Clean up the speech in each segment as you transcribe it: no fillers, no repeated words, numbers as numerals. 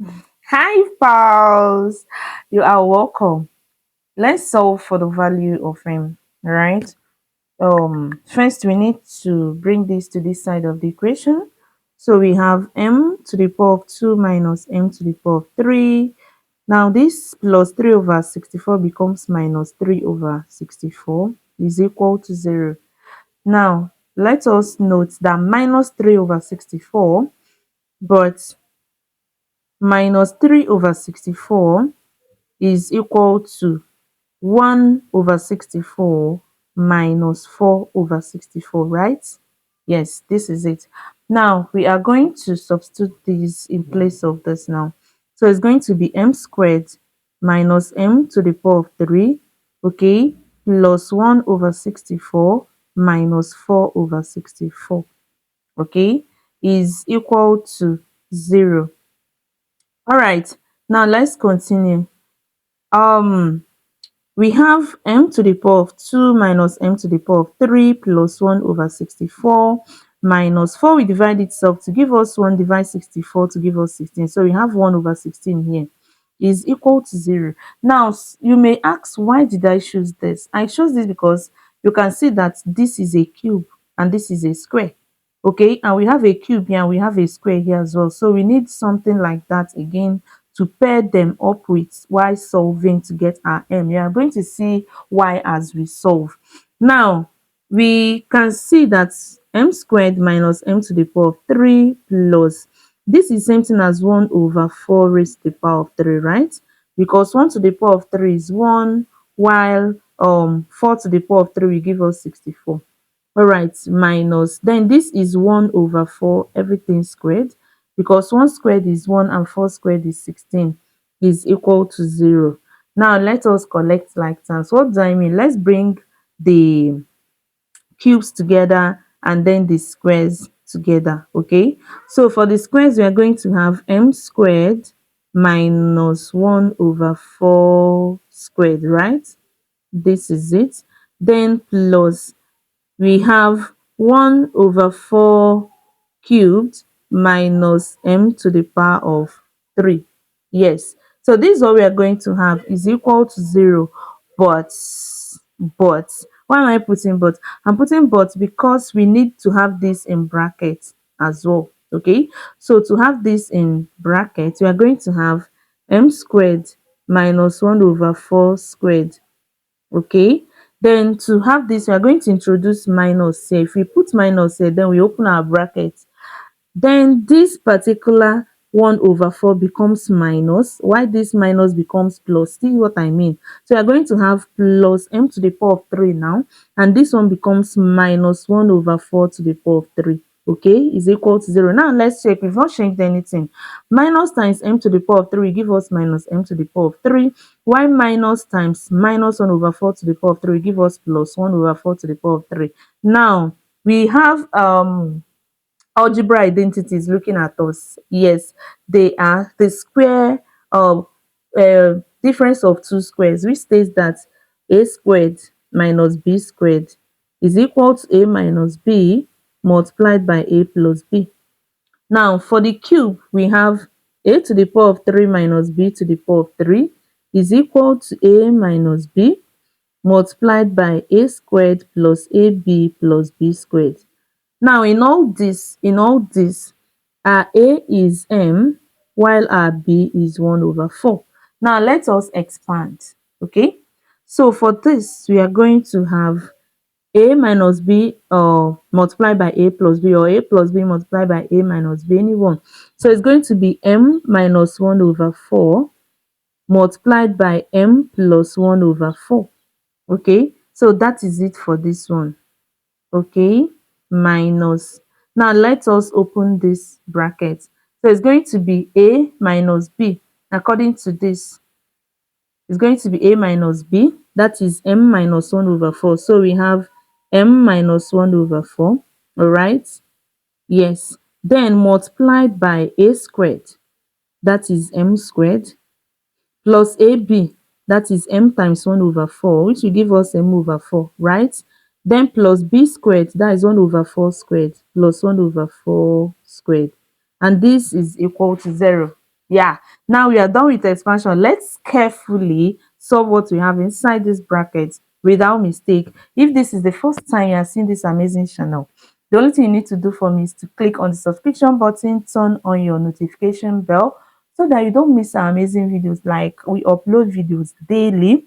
Hi, pals. You are welcome. Let's solve for the value of m. Right. First we need to bring this to this side of the equation. So we have m to the power of 2 minus m to the power of 3. Now this plus 3 over 64 becomes minus 3 over 64 is equal to 0. Now let us note that minus 3 over 64, but minus 3 over 64 is equal to 1 over 64 minus 4 over 64, right? Yes, this is it. Now we are going to substitute this in place of this now. So it's going to be m squared minus m to the power of 3, okay, plus 1 over 64 minus 4 over 64, okay, is equal to 0. All right, now let's continue. Um, we have m to the power of 2 minus m to the power of 3 plus 1 over 64 minus 4 will divide itself to give us 1, divide 64 to give us 16. So we have 1 over 16 here is equal to 0. Now you may ask, why did I choose this? I chose this because you can see that this is a cube and this is a square. Okay, and we have a cube here and we have a square here as well. So we need something like that again to pair them up with while solving to get our m. You are going to see why as we solve. Now we can see that m squared minus m to the power of 3 plus this is same thing as 1 over 4 raised to the power of 3, right? Because 1 to the power of 3 is 1, while 4 to the power of 3 will give us 64. All right, minus, then this is 1 over 4 everything squared, because 1 squared is 1 and 4 squared is 16, is equal to 0. Now let us collect like terms. What do I mean? Let's bring the cubes together and then the squares together. Okay, so for the squares we are going to have m squared minus 1 over 4 squared, right? This is it. Then plus we have 1 over 4 cubed minus m to the power of 3. Yes, so this is what we are going to have is equal to 0. but but why am I putting but? I'm putting but because we need to have this in brackets as well. Okay, so to have this in brackets we are going to have m squared minus 1 over 4 squared. Okay, then to have this we are going to introduce minus here. If we put minus here, then we open our bracket, then this particular 1 over 4 becomes minus, while this minus becomes plus. See what I mean? So we are going to have plus m to the power of 3 now, and this one becomes minus 1 over 4 to the power of 3. Okay, is equal to 0. Now let's check. We've not changed anything. Minus times m to the power of 3 will give us minus m to the power of 3, while minus times minus 1 over 4 to the power of 3 will give us plus 1 over 4 to the power of 3. Now we have algebra identities looking at us. Yes, they are the square of difference of two squares, which states that a squared minus b squared is equal to a minus b multiplied by a plus b. Now for the cube we have a to the power of 3 minus b to the power of 3 is equal to a minus b multiplied by a squared plus ab plus b squared. Now in all this, our a is m while our b is 1 over 4. Now let us expand. Okay, so for this we are going to have a minus b multiplied by a plus b, or a plus b multiplied by a minus b, anyone. So it's going to be m minus 1 over 4 multiplied by m plus 1 over 4. Okay, so that is it for this one. Okay, minus, now let us open this bracket. So it's going to be a minus b. According to this, it's going to be a minus b, that is m minus 1 over 4. So we have m minus 1 over 4. All right, yes, then multiplied by a squared, that is m squared, plus ab, that is m times 1 over 4, which will give us m over 4, right? Then plus b squared, that is 1 over 4 squared plus 1 over 4 squared, and this is equal to 0. Yeah, now we are done with expansion. Let's carefully solve what we have inside this bracket without mistake. If this is the first time you are seeing this amazing channel, the only thing you need to do for me is to click on the subscription button, turn on your notification bell so that you don't miss our amazing videos. Like, we upload videos daily.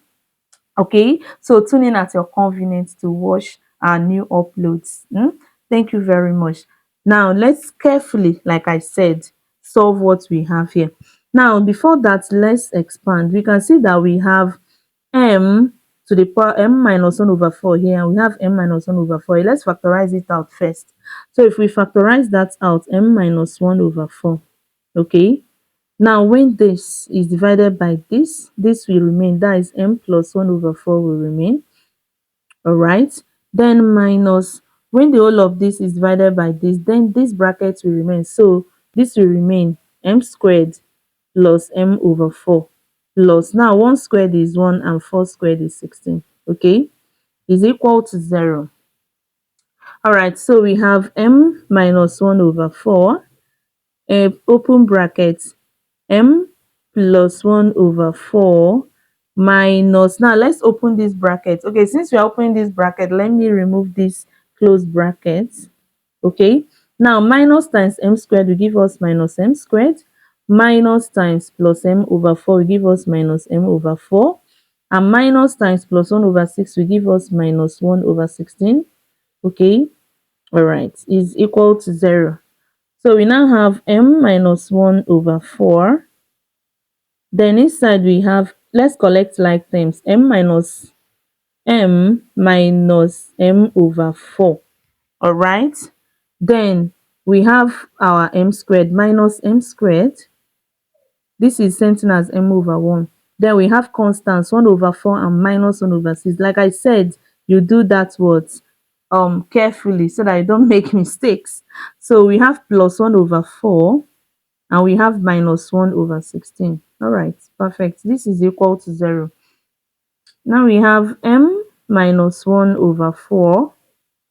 Okay, so tune in at your convenience to watch our new uploads. Thank you very much. Now let's carefully, like I said, solve what we have here. Now before that, let's expand. We can see that we have m to the power m minus 1 over 4 here, and we have m minus 1 over 4 here. Let's factorize it out first. So if we factorize that out, m minus 1 over 4. Okay, now when this is divided by this will remain. That is m plus 1 over 4 will remain. All right. Then minus, when the whole of this is divided by this, then this bracket will remain. So this will remain m squared plus m over 4 plus, now 1 squared is 1 and 4 squared is 16. Okay, is equal to 0. All right. So we have m minus 1 over 4, open bracket, m plus 1 over 4 minus, now let's open this bracket. Okay, since we are opening this bracket, let me remove this closed bracket. Okay, now minus times m squared will give us minus m squared, minus times plus m over 4 will give us minus m over 4, and minus times plus 1 over 6 will give us minus 1 over 16. Okay, all right, is equal to 0. So we now have m minus 1 over 4. Then inside we have, let's collect like terms, m minus m over 4. All right. Then we have our m squared minus m squared. This is same thing as m over 1. Then we have constants 1 over 4 and minus 1 over 6. Like I said, you do that what carefully so that you don't make mistakes. So we have plus 1 over 4 and we have minus 1 over 16. All right, perfect. This is equal to 0. Now we have m minus 1 over 4,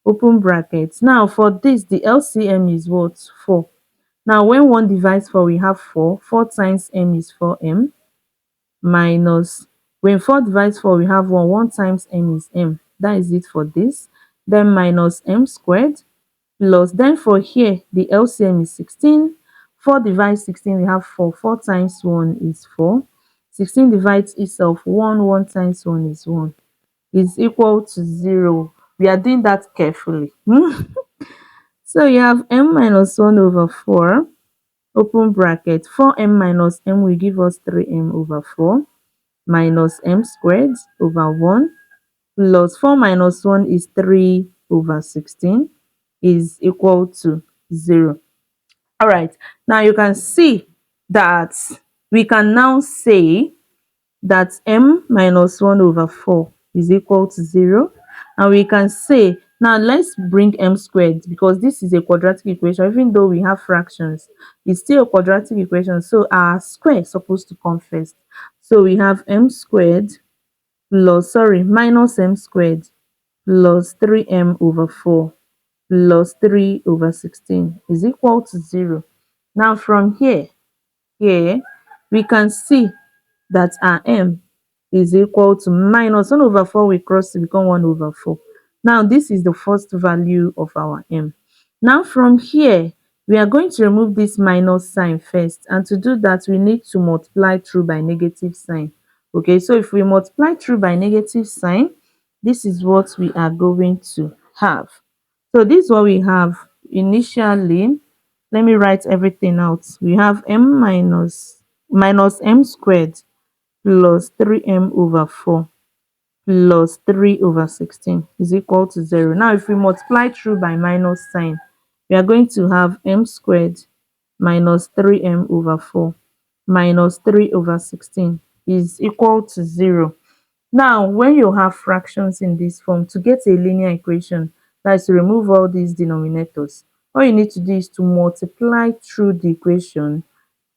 open brackets. Now for this, the LCM is what? 4. Now when 1 divides 4, we have 4. 4 times m is 4m, minus, when 4 divides 4, we have 1. 1 times m is m. That is it for this. Then minus m squared plus, then for here, the LCM is 16. 4 divides 16, we have 4. 4 times 1 is 4. 16 divides itself 1. 1 times 1 is 1. Is equal to 0. We are doing that carefully. So you have m minus 1 over 4, open bracket, 4m minus m will give us 3m over 4, minus m squared over 1, plus 4 minus 1 is 3 over 16, is equal to 0. All right, now you can see that we can now say that m minus 1 over 4 is equal to 0. And we can say, now let's bring m squared, because this is a quadratic equation. Even though we have fractions, it's still a quadratic equation, so our square is supposed to come first. So we have m squared plus, sorry, minus m squared plus 3m over 4 plus 3 over 16 is equal to 0. Now from here, we can see that our m is equal to minus 1 over 4 will cross to become 1 over 4. Now this is the first value of our m. Now from here, we are going to remove this minus sign first, and to do that we need to multiply through by negative sign. Okay, so if we multiply through by negative sign, this is what we are going to have. So this is what we have initially. Let me write everything out. We have m minus m squared plus 3m over 4 plus 3 over 16 is equal to 0. Now if we multiply through by minus sign, we are going to have m squared minus 3m over 4 minus 3 over 16 is equal to 0. Now when you have fractions in this form, to get a linear equation, that is to remove all these denominators, all you need to do is to multiply through the equation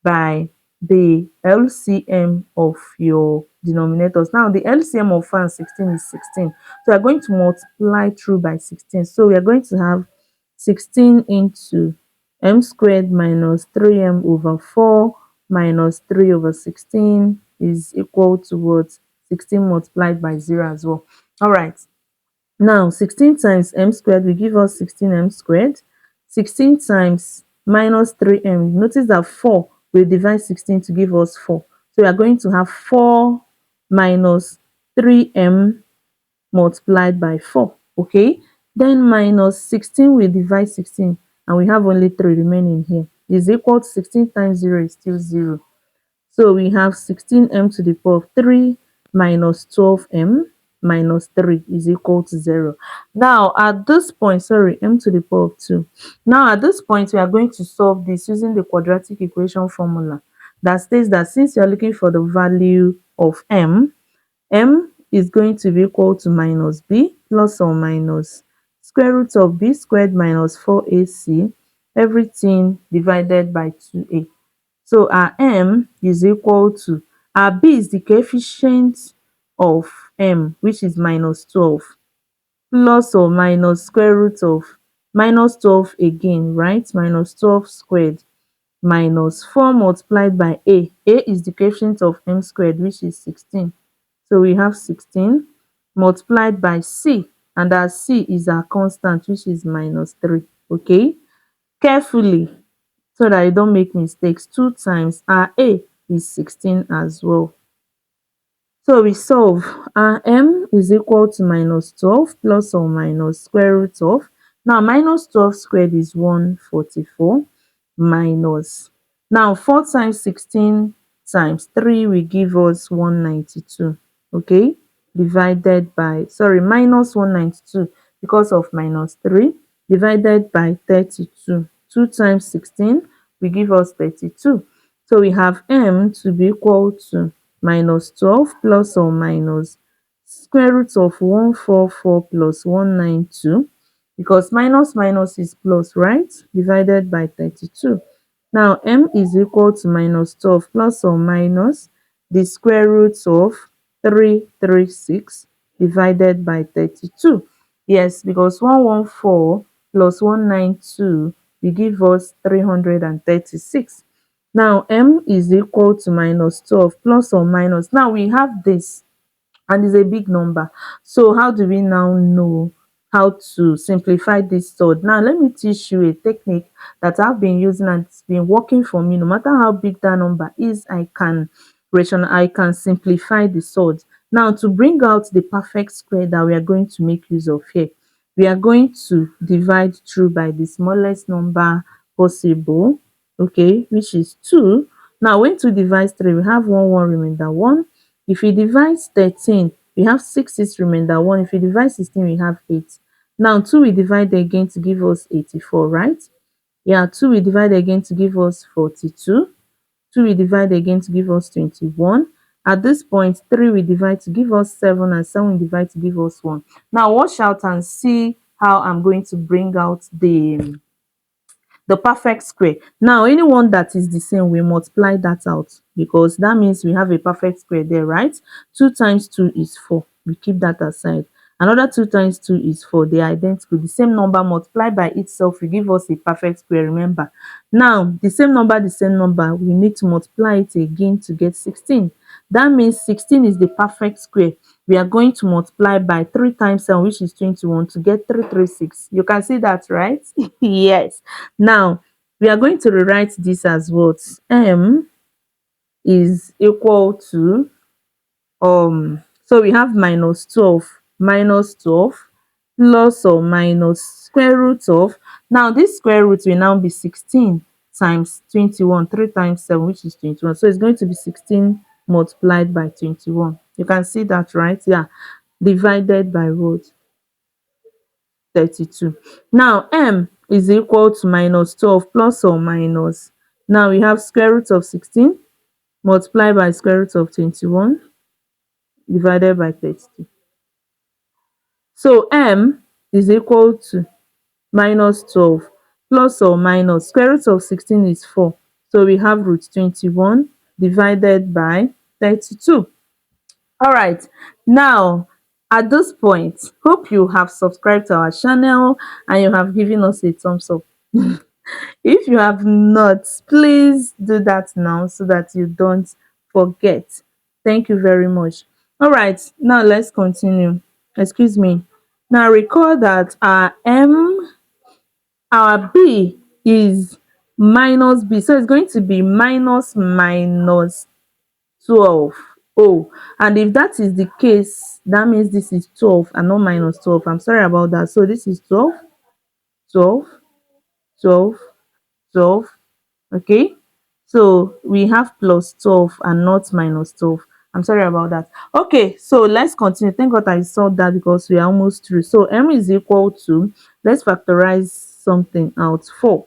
by the LCM of your denominators. Now the LCM of 4 and 16 is 16. So we are going to multiply through by 16. So we are going to have 16 into m squared minus 3m over 4 minus 3 over 16 is equal to what? 16 multiplied by 0 as well. All right. Now 16 times m squared will give us 16m squared. 16 times minus 3m. Notice that 4 will divide 16 to give us 4. So we are going to have 4 minus 3m multiplied by 4. Okay. Then minus 16 will divide 16 and we have only 3 remaining here. Is equal to 16 times 0 is still 0. So we have 16m to the power of 3 minus 12m minus 3 is equal to 0. Now at this point, sorry, m to the power of 2. Now at this point, we are going to solve this using the quadratic equation formula that states that since you are looking for the value of m is going to be equal to minus b plus or minus square root of b squared minus 4ac, everything divided by 2a. So our m is equal to, our b is the coefficient of m, which is minus 12, plus or minus square root of minus 12 again, right? Minus 12 squared minus 4 multiplied by a. A is the coefficient of m squared, which is 16. So we have 16 multiplied by c, and our c is our constant, which is minus 3. Okay? Carefully, so that you don't make mistakes, 2 times our a is 16 as well. So we solve. Our m is equal to minus 12 plus or minus square root of, now minus 12 squared is 144 minus, now 4 times 16 times 3 will give us 192. Okay, divided by, sorry, minus 192 because of minus 3, divided by 32. 2 times 16 will give us 32. So we have m to be equal to minus 12 plus or minus square root of 144 plus 192, because minus minus is plus, right? Divided by 32. Now m is equal to minus 12 plus or minus the square root of 336 divided by 32. Yes, because 114 plus 192 will give us 336. Now m is equal to minus 12 plus or minus, now we have this and it's a big number. So how do we now know how to simplify this sort? Now let me teach you a technique that I've been using and it's been working for me. No matter how big that number is, I can simplify the sort. Now to bring out the perfect square that we are going to make use of here, we are going to divide through by the smallest number possible, okay, which is 2. Now when 2 divides 3, we have 1 remainder 1. If we divide 13, we have 6 remainder 1. If we divide 16, we have 8. Now 2 we divide again to give us 84, right? Yeah, 2 we divide again to give us 42. 2 we divide again to give us 21. At this point, 3 we divide to give us 7, and 7 we divide to give us 1. Now watch out and see how I'm going to bring out the perfect square. Now anyone that is the same, we multiply that out, because that means we have a perfect square there, right? 2 times 2 is 4. We keep that aside. Another 2 times 2 is 4. They are identical. The same number multiplied by itself will give us a perfect square, remember. Now the same number, we need to multiply it again to get 16. That means 16 is the perfect square. We are going to multiply by 3 times 7, which is 21, to get 336. You can see that, right? Yes. Now we are going to rewrite this as what? M is equal to, so we have minus 12 plus or minus square root of, now this square root will now be 16 times 21, 3 times 7, which is 21. So it's going to be 16 multiplied by 21. You can see that, right? Yeah, divided by what? 32. Now m is equal to minus 12 plus or minus, now we have square root of 16 multiplied by square root of 21 divided by 32. So m is equal to minus 12 plus or minus square root of 16 is 4. So we have root 21 divided by 32. All right. Now at this point, hope you have subscribed to our channel and you have given us a thumbs up. If you have not, please do that now so that you don't forget. Thank you very much. All right, now let's continue. Excuse me. Now recall that our b is minus b, so it's going to be minus 12. Oh, and if that is the case, that means this is 12 and not minus 12. I'm sorry about that. So this is 12, 12, 12, 12. Okay, so we have plus 12 and not minus 12. I'm sorry about that. Okay, so let's continue. Thank God I saw that because we are almost through. So m is equal to, let's factorize something out, 4.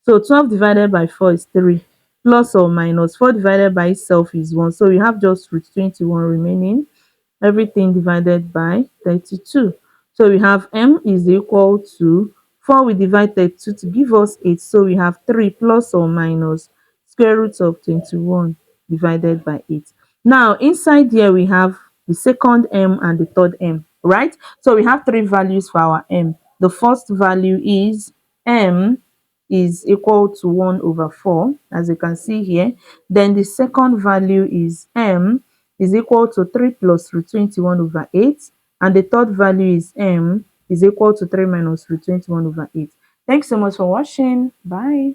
So 12 divided by 4 is 3, plus or minus 4 divided by itself is 1. So we have just root 21 remaining, everything divided by 32. So we have m is equal to 4, we divide 32 to give us 8. So we have 3 plus or minus square root of 21 divided by 8. Now inside here we have the second m and the third m, right? So we have three values for our m. The first value is m is equal to 1 over 4, as you can see here. Then the second value is m is equal to 3 plus root 21 over 8. And the third value is m is equal to 3 minus root 21 over 8. Thanks so much for watching. Bye.